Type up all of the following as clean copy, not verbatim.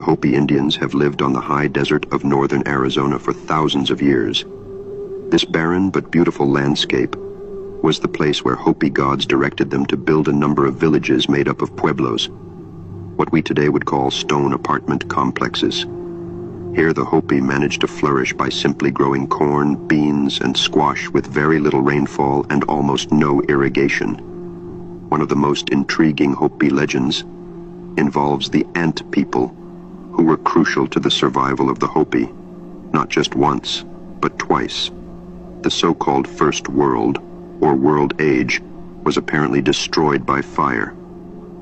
Hopi Indians have lived on the high desert of northern Arizona for thousands of years. This barren but beautiful landscape was the place where Hopi gods directed them to build a number of villages made up of pueblos, what we today would call stone apartment complexes. Here the Hopi managed to flourish by simply growing corn, beans, and squash with very little rainfall and almost no irrigation. One of the most intriguing Hopi legends involves the ant people, who were crucial to the survival of the Hopi, not just once, but twice. The so-called First World, or World Age, was apparently destroyed by fire,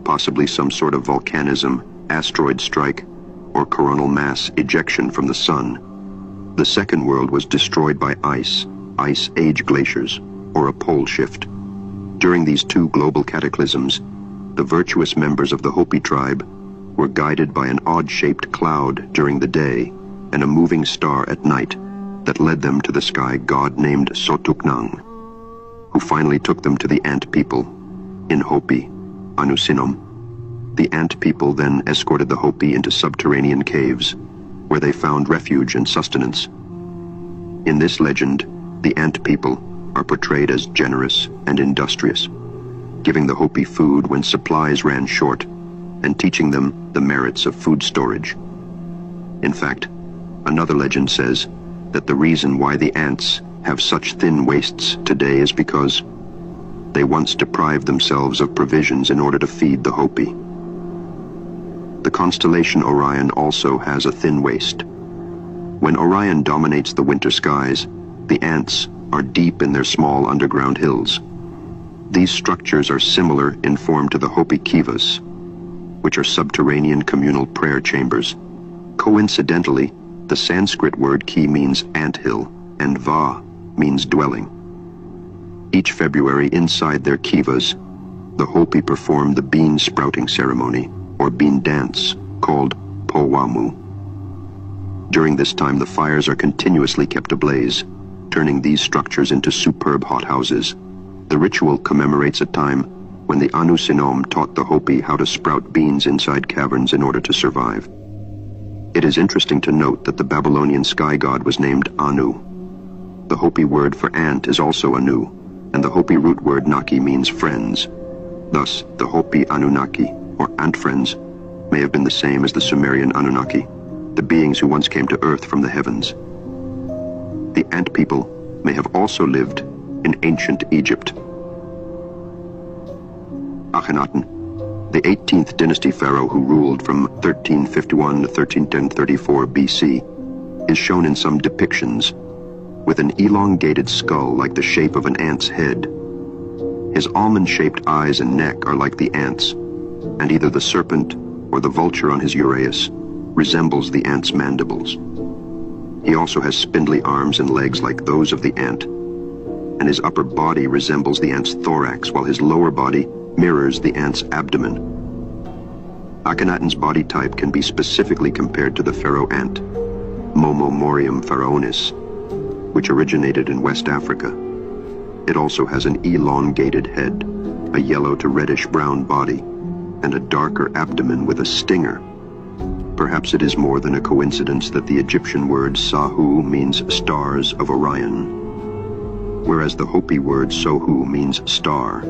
possibly some sort of volcanism, asteroid strike, or coronal mass ejection from the sun. The Second World was destroyed by ice age glaciers, or a pole shift. During these two global cataclysms, the virtuous members of the Hopi tribe were guided by an odd-shaped cloud during the day and a moving star at night that led them to the sky god named Sotuknang, who finally took them to the ant people, in Hopi, Anusinom. The ant people then escorted the Hopi into subterranean caves, where they found refuge and sustenance. In this legend, the ant people are portrayed as generous and industrious, giving the Hopi food when supplies ran short, and teaching them the merits of food storage. In fact, another legend says that the reason why the ants have such thin waists today is because they once deprived themselves of provisions in order to feed the Hopi. The constellation Orion also has a thin waist. When Orion dominates the winter skies, the ants are deep in their small underground hills. These structures are similar in form to the Hopi kivas, which are subterranean communal prayer chambers. Coincidentally, the Sanskrit word ki means anthill, and va means dwelling. Each February, inside their kivas, the Hopi perform the bean sprouting ceremony, or bean dance, called Powamu. During this time, the fires are continuously kept ablaze, turning these structures into superb hothouses. The ritual commemorates a time when the Anusinom taught the Hopi how to sprout beans inside caverns in order to survive. It is interesting to note that the Babylonian sky god was named Anu. The Hopi word for ant is also Anu, and the Hopi root word Naki means friends. Thus, the Hopi Anunnaki, or ant friends, may have been the same as the Sumerian Anunnaki, the beings who once came to earth from the heavens. The ant people may have also lived in ancient Egypt. Akhenaten, the 18th dynasty pharaoh who ruled from 1351 to 1334 BC, is shown in some depictions with an elongated skull like the shape of an ant's head. His almond-shaped eyes and neck are like the ant's, and either the serpent or the vulture on his uraeus resembles the ant's mandibles. He also has spindly arms and legs like those of the ant, and his upper body resembles the ant's thorax, while his lower body mirrors the ant's abdomen. Akhenaten's body type can be specifically compared to the pharaoh ant, Momo Morium pharaonis, which originated in West Africa. It also has an elongated head, a yellow to reddish-brown body, and a darker abdomen with a stinger. Perhaps it is more than a coincidence that the Egyptian word Sahu means stars of Orion, whereas the Hopi word Sohu means star.